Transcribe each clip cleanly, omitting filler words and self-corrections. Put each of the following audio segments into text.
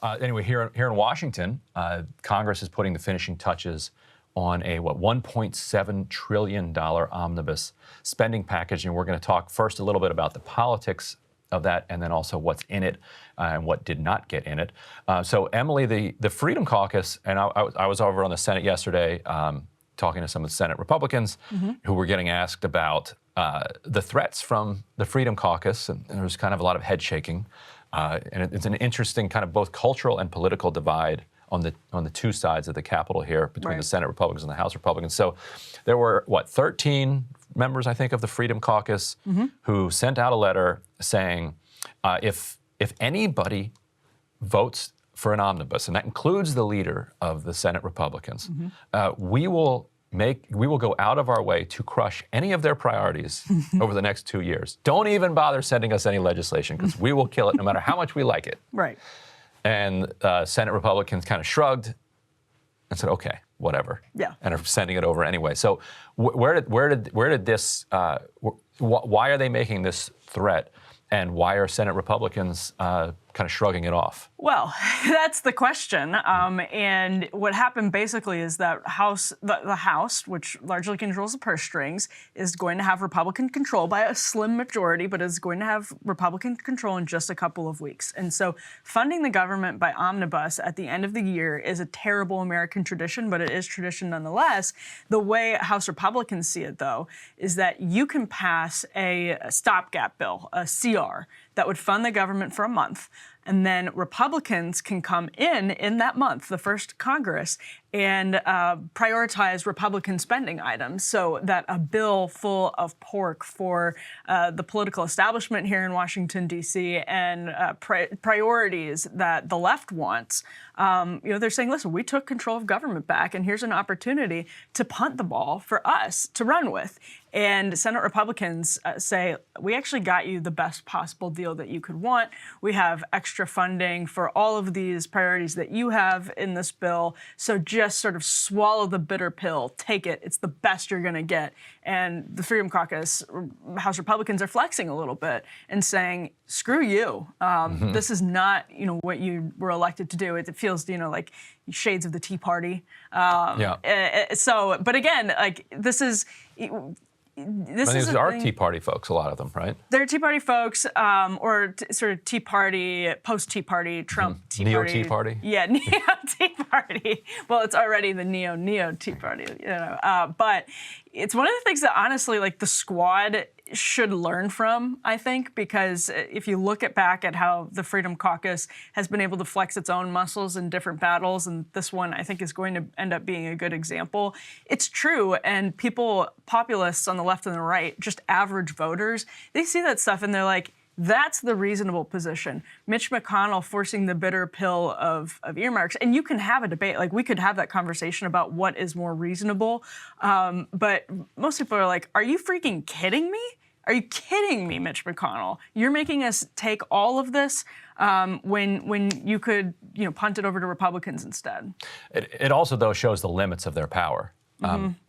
Anyway, here in Washington, Congress is putting the finishing touches on a $1.7 trillion omnibus spending package, and we're going to talk first a little bit about the politics of that, and then also what's in it and what did not get in it. So, Emily, the Freedom Caucus, and I was over on the Senate yesterday talking to some of the Senate Republicans who were getting asked about the threats from the Freedom Caucus, and there was kind of a lot of head shaking. And it's an interesting kind of both cultural and political divide on the two sides of the Capitol here between the Senate Republicans and the House Republicans. So there were, 13 members, I think, of the Freedom Caucus who sent out a letter saying if anybody votes for an omnibus, and that includes the leader of the Senate Republicans, we will go out of our way to crush any of their priorities over the next 2 years. Don't even bother sending us any legislation because we will kill it no matter how much we like it. Right. And Senate Republicans kind of shrugged and said, "Okay, whatever." Yeah. And are sending it over anyway. So where did this? Why are they making this threat? And why are Senate Republicans kind of shrugging it off? Well, that's the question. And what happened basically is that the House, which largely controls the purse strings, is going to have Republican control by a slim majority, but is going to have Republican control in just a couple of weeks. And so funding the government by omnibus at the end of the year is a terrible American tradition, but it is tradition nonetheless. The way House Republicans see it, though, is that you can pass a stopgap bill, a CR, that would fund the government for a month. And then Republicans can come in that month, the first Congress, and prioritize Republican spending items so that a bill full of pork for the political establishment here in Washington, D.C., and priorities that the left wants, they're saying, listen, we took control of government back, and here's an opportunity to punt the ball for us to run with. And Senate Republicans say, we actually got you the best possible deal that you could want. We have extra funding for all of these priorities that you have in this bill. So just sort of swallow the bitter pill, take it. It's the best you're going to get. And the Freedom Caucus, House Republicans are flexing a little bit and saying, screw you. This is not, what you were elected to do. It feels, like shades of the Tea Party. So, but again, this is... These are Tea Party folks, a lot of them, right? They're Tea Party folks, or sort of Tea Party, post-Tea Party, Trump Tea Party. Neo-Tea Party? Yeah, Neo-Tea Party. Well, it's already the Neo-Tea Party, But it's one of the things that, honestly, the Squad should learn from, I think, because if you look back at how the Freedom Caucus has been able to flex its own muscles in different battles, and this one, I think, is going to end up being a good example. It's true, and populists on the left and the right, just average voters, they see that stuff and they're like, that's the reasonable position. Mitch McConnell forcing the bitter pill of earmarks. And you can have a debate. We could have that conversation about what is more reasonable. But most people are like, are you freaking kidding me? Are you kidding me, Mitch McConnell? You're making us take all of this when you could punt it over to Republicans instead. It also, though, shows the limits of their power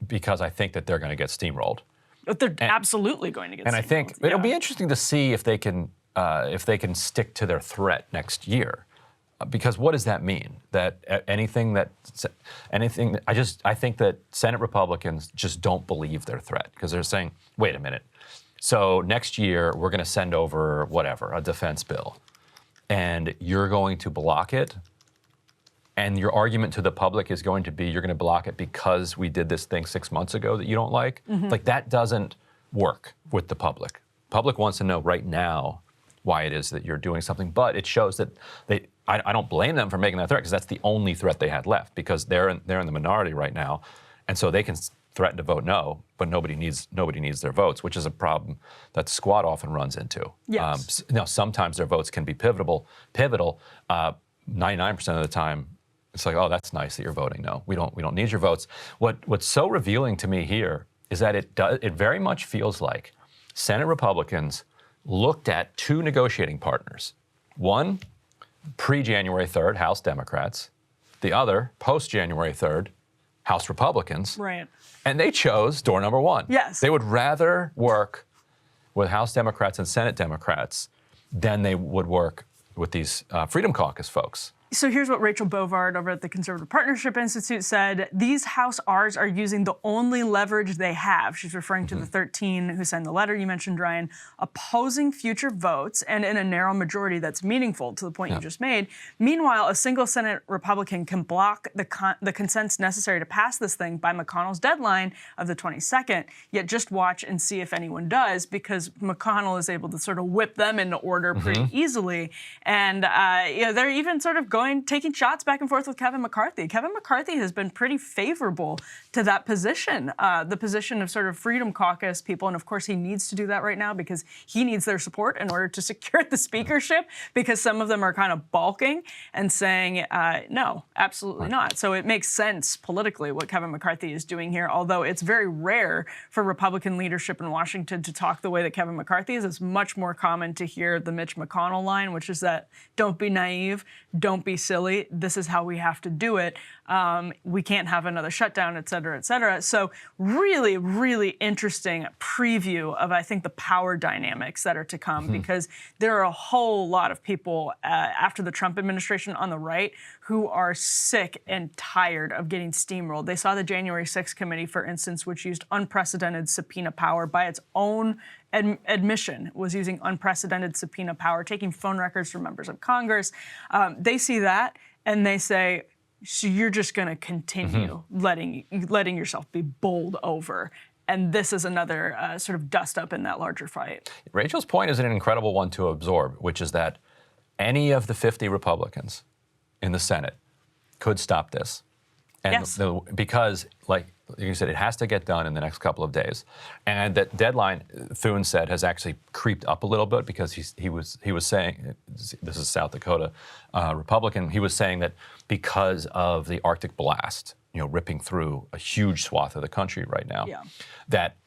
because I think that they're going to get steamrolled. But they're absolutely going to get. And I think it'll be interesting to see if they can stick to their threat next year, because what does that mean? That I think that Senate Republicans just don't believe their threat because they're saying, wait a minute, so next year we're going to send over a defense bill, and you're going to block it. And your argument to the public is going to be you're going to block it because we did this thing 6 months ago that you don't like. That doesn't work with the public. Public wants to know right now why it is that you're doing something, but it shows that I don't blame them for making that threat because that's the only threat they had left because they're in the minority right now, and so they can threaten to vote no, but nobody needs their votes, which is a problem that the Squad often runs into. Yes. Sometimes their votes can be pivotal. 99% of the time. It's like, oh, that's nice that you're voting no. We don't need your votes. What's so revealing to me here is that it very much feels like Senate Republicans looked at two negotiating partners. One, pre-January 3rd, House Democrats. The other, post-January 3rd, House Republicans. Right. And they chose door number one. Yes. They would rather work with House Democrats and Senate Democrats than they would work with these Freedom Caucus folks. So here's what Rachel Bovard over at the Conservative Partnership Institute said. These House Rs are using the only leverage they have. She's referring to the 13 who signed the letter you mentioned, Ryan, opposing future votes and in a narrow majority that's meaningful to the point you just made. Meanwhile, a single Senate Republican can block the consents necessary to pass this thing by McConnell's deadline of the 22nd, yet just watch and see if anyone does, because McConnell is able to sort of whip them into order pretty easily. And they're even sort of taking shots back and forth with Kevin McCarthy. Kevin McCarthy has been pretty favorable to that position, the position of sort of Freedom Caucus people. And of course, he needs to do that right now because he needs their support in order to secure the speakership, because some of them are kind of balking and saying, no, absolutely not. So it makes sense politically what Kevin McCarthy is doing here, although it's very rare for Republican leadership in Washington to talk the way that Kevin McCarthy is. It's much more common to hear the Mitch McConnell line, which is that don't be naive, don't be silly. This is how we have to do it. We can't have another shutdown, et cetera, et cetera. So really, really interesting preview of, I think, the power dynamics that are to come, because there are a whole lot of people after the Trump administration on the right who are sick and tired of getting steamrolled. They saw the January 6th committee, for instance, which used unprecedented subpoena power by its own admission, was using unprecedented subpoena power, taking phone records from members of Congress. They see that and they say, so you're just going to continue letting yourself be bowled over. And this is another sort of dust up in that larger fight. Rachel's point is an incredible one to absorb, which is that any of the 50 Republicans in the Senate could stop this. And because, like you said, it has to get done in the next couple of days. And that deadline, Thune said, has actually creeped up a little bit, because he was saying, this is South Dakota Republican, he was saying that because of the Arctic blast, ripping through a huge swath of the country right now, that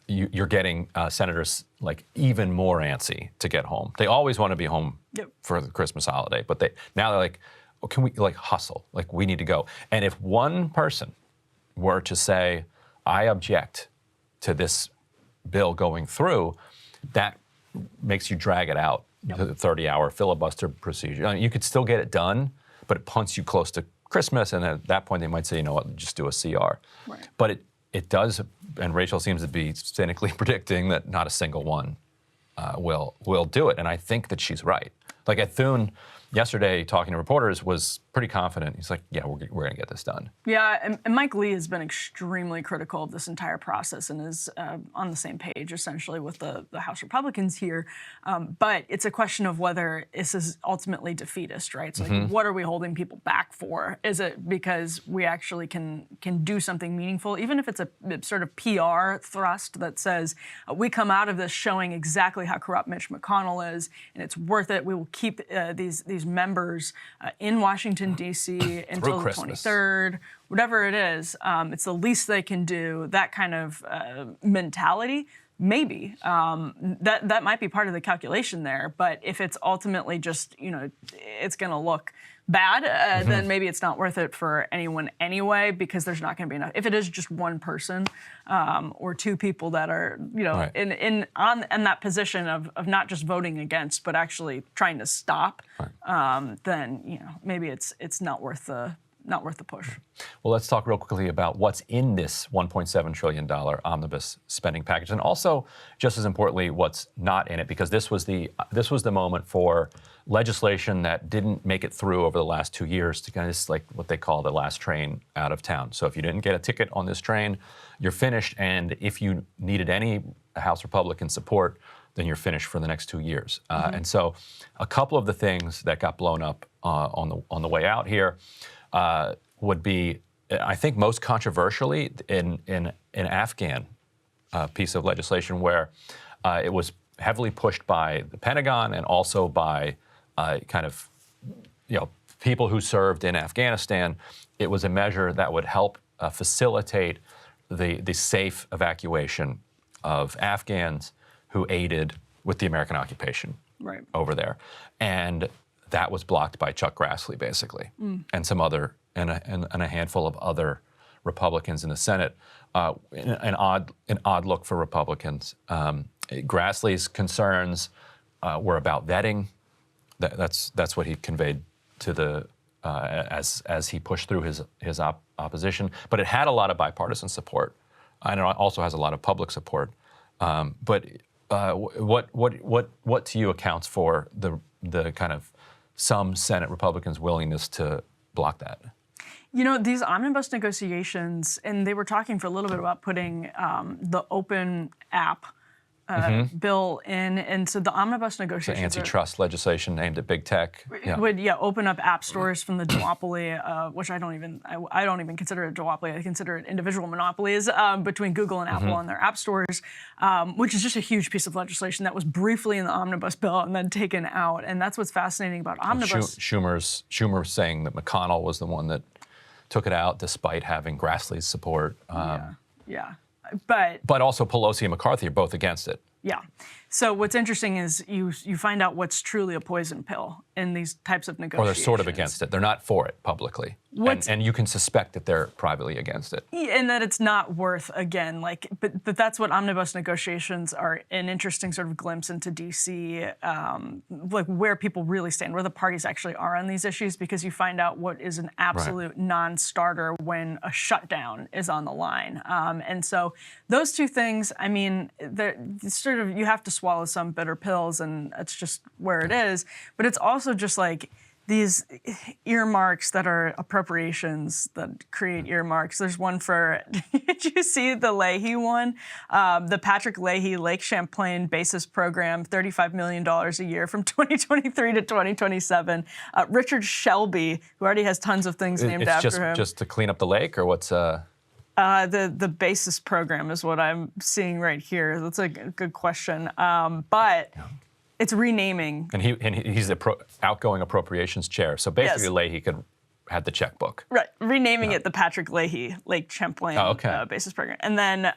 you're getting senators like even more antsy to get home. They always want to be home for the Christmas holiday, but now they're like, oh, can we hustle? We need to go. And if one person were to say, I object to this bill going through, that makes you drag it out to the 30-hour filibuster procedure. You could still get it done, but it punts you close to Christmas, and at that point they might say, you know what, just do a CR. Right. But it does, and Rachel seems to be cynically predicting that not a single one will do it, and I think that she's right. Like at Thune yesterday, talking to reporters, was pretty confident. He's like, yeah, we're going to get this done. Yeah, and Mike Lee has been extremely critical of this entire process and is on the same page, essentially, with the House Republicans here. But it's a question of whether this is ultimately defeatist, right? So what are we holding people back for? Is it because we actually can do something meaningful, even if it's a sort of PR thrust that says, we come out of this showing exactly how corrupt Mitch McConnell is, and it's worth it. We will keep these members in Washington, D.C. until the 23rd, whatever it is. It's the least they can do, that kind of mentality. Maybe that might be part of the calculation there, but if it's ultimately just, it's going to look bad, then maybe it's not worth it for anyone anyway, because there's not going to be enough. If it is just one person or two people that are, in that position of not just voting against, but actually trying to stop, then maybe it's not worth the push. Well, let's talk real quickly about what's in this $1.7 trillion omnibus spending package, and also, just as importantly, what's not in it, because this was the moment for legislation that didn't make it through over the last 2 years to kind of like what they call the last train out of town. So if you didn't get a ticket on this train, you're finished, and if you needed any House Republican support, then you're finished for the next 2 years. And so, a couple of the things that got blown up on the way out here would be, I think, most controversially, in an Afghan piece of legislation where it was heavily pushed by the Pentagon and also by people who served in Afghanistan. It was a measure that would help facilitate the safe evacuation of Afghans who aided with the American occupation over there. And that was blocked by Chuck Grassley, basically, and some other, and a handful of other Republicans in the Senate. An odd look for Republicans. Grassley's concerns were about vetting. That's what he conveyed to the as he pushed through his opposition. But it had a lot of bipartisan support, and it also has a lot of public support. But what to you accounts for the kind of some Senate Republicans' willingness to block that? You know, these omnibus negotiations, and they were talking for a little bit about putting the open app bill in, and so the omnibus negotiations, antitrust legislation aimed at big tech, would open up app stores from the duopoly, which I don't even consider it a duopoly. I consider it individual monopolies between Google and Apple on their app stores, which is just a huge piece of legislation that was briefly in the omnibus bill and then taken out. And that's what's fascinating about omnibus. Schumer saying that McConnell was the one that took it out despite having Grassley's support. But also Pelosi and McCarthy are both against it. Yeah. So what's interesting is you find out what's truly a poison pill in these types of negotiations. Or they're sort of against it. They're not for it publicly. And you can suspect that they're privately against it. And that it's not worth, again, but that's what omnibus negotiations are, an interesting sort of glimpse into D.C., where people really stand, where the parties actually are on these issues, because you find out what is an absolute non-starter when a shutdown is on the line. And so those two things, I mean, you have to swallow some bitter pills, and that's just where it is. But it's also just like these earmarks that are appropriations that create earmarks. There's one for, did you see the Leahy one? The Patrick Leahy Lake Champlain Basis Program, $35 million a year from 2023 to 2027. Richard Shelby, who already has tons of things named after him. Just to clean up the lake, or what's... The basis program is what I'm seeing right here. That's a good question. But it's renaming. And he's the outgoing appropriations chair. So basically, Leahy had the checkbook. Right. Renaming it the Patrick Leahy Lake Champlain basis program. And then,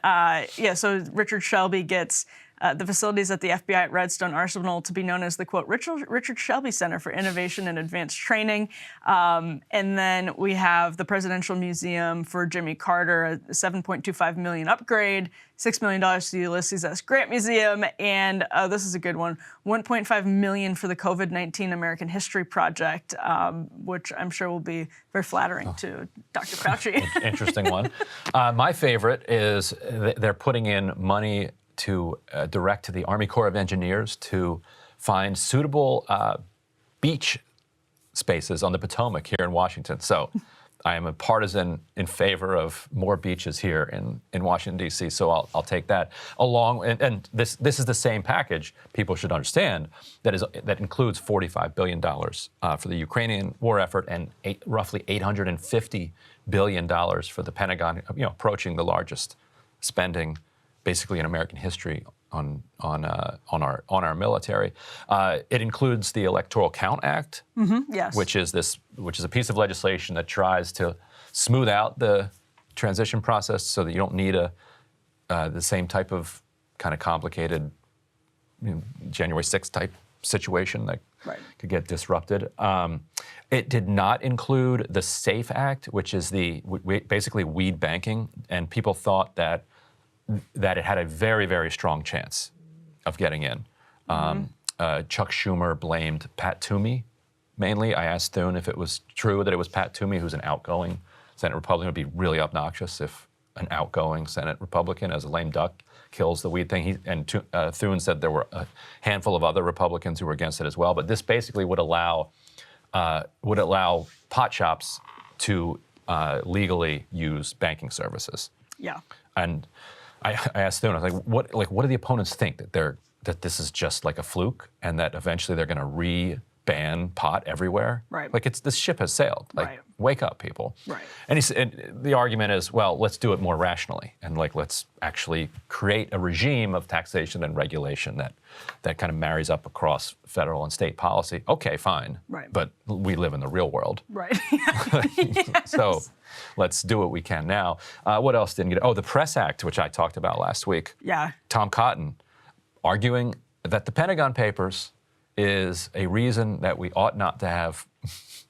so Richard Shelby gets the facilities at the FBI at Redstone Arsenal to be known as the, quote, Richard Shelby Center for Innovation and Advanced Training. And then we have the Presidential Museum for Jimmy Carter, a $7.25 million upgrade, $6 million to the Ulysses S. Grant Museum, and this is a good one, $1.5 million for the COVID-19 American History Project, which I'm sure will be very flattering to Dr. Fauci. Interesting one. My favorite is they're putting in money to direct to the Army Corps of Engineers to find suitable beach spaces on the Potomac here in Washington. So I am a partisan in favor of more beaches here in Washington, D.C., so I'll take that along. And this is the same package, people should understand, that includes $45 billion for the Ukrainian war effort and roughly $850 billion for the Pentagon, approaching the largest spending basically in American history on our military. It includes the Electoral Count Act, yes, which is a piece of legislation that tries to smooth out the transition process so that you don't need the same type of kind of complicated January 6th type situation that could get disrupted. It did not include the SAFE Act, which is basically weed banking, and people thought that it had a very, very strong chance of getting in. Chuck Schumer blamed Pat Toomey, mainly. I asked Thune if it was true that it was Pat Toomey, who's an outgoing Senate Republican. It would be really obnoxious if an outgoing Senate Republican, as a lame duck, kills the weed thing. Thune said there were a handful of other Republicans who were against it as well. But this basically would allow pot shops to legally use banking services. Yeah. And I asked Thune, I was like, what do the opponents think, that this is just like a fluke and that eventually they're going to re-ban pot everywhere? Right. Like this ship has sailed. Like, wake up, people. Right. And the argument is, well, let's do it more rationally and let's actually create a regime of taxation and regulation that kind of marries up across federal and state policy. Okay, fine. Right. But we live in the real world. Right. Yes. So let's do what we can now. What else didn't get? Oh, the Press Act, which I talked about last week. Yeah. Tom Cotton arguing that the Pentagon Papers is a reason that we ought not to have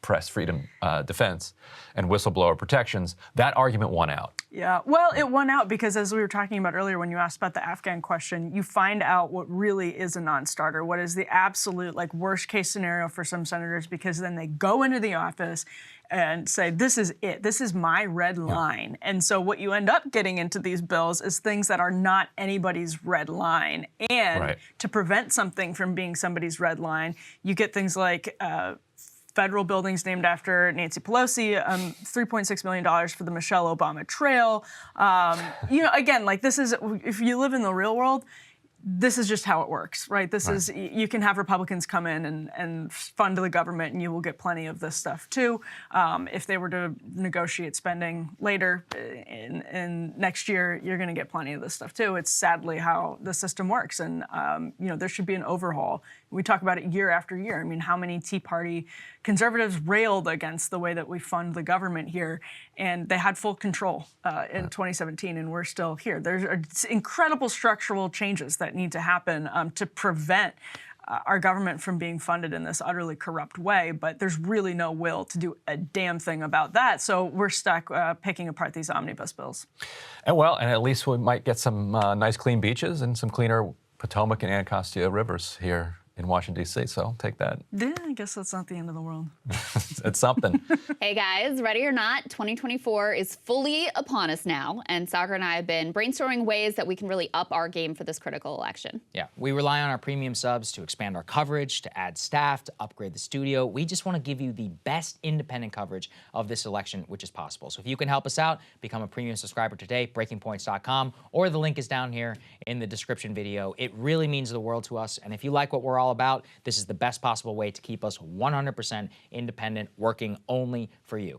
press freedom defense and whistleblower protections, that argument won out. Yeah, well, it won out because, as we were talking about earlier, when you asked about the Afghan question, you find out what really is a non-starter, what is the absolute worst case scenario for some senators, because then they go into the office and say, this is it, this is my red line. And so what you end up getting into these bills is things that are not anybody's red line. And to prevent something from being somebody's red line, you get things like federal buildings named after Nancy Pelosi, $3.6 million for the Michelle Obama Trail. Again, this is, if you live in the real world, this is just how it works, right? This is, you can have Republicans come in and fund the government, and you will get plenty of this stuff too. If they were to negotiate spending later in next year, you're going to get plenty of this stuff too. It's sadly how the system works, and there should be an overhaul. We talk about it year after year. I mean, how many Tea Party conservatives railed against the way that we fund the government here, and they had full control in 2017, and we're still here. There's incredible structural changes that need to happen to prevent our government from being funded in this utterly corrupt way, but there's really no will to do a damn thing about that. So we're stuck picking apart these omnibus bills. And at least we might get some nice clean beaches and some cleaner Potomac and Anacostia rivers here in Washington, D.C., so take that. Yeah, I guess that's not the end of the world. It's something. Hey guys, ready or not, 2024 is fully upon us now, and Sagar and I have been brainstorming ways that we can really up our game for this critical election. Yeah, we rely on our premium subs to expand our coverage, to add staff, to upgrade the studio. We just want to give you the best independent coverage of this election, which is possible. So if you can help us out, become a premium subscriber today, breakingpoints.com, or the link is down here in the description video. It really means the world to us, and if you like what we're all about, this is the best possible way to keep us 100% independent, working only for you.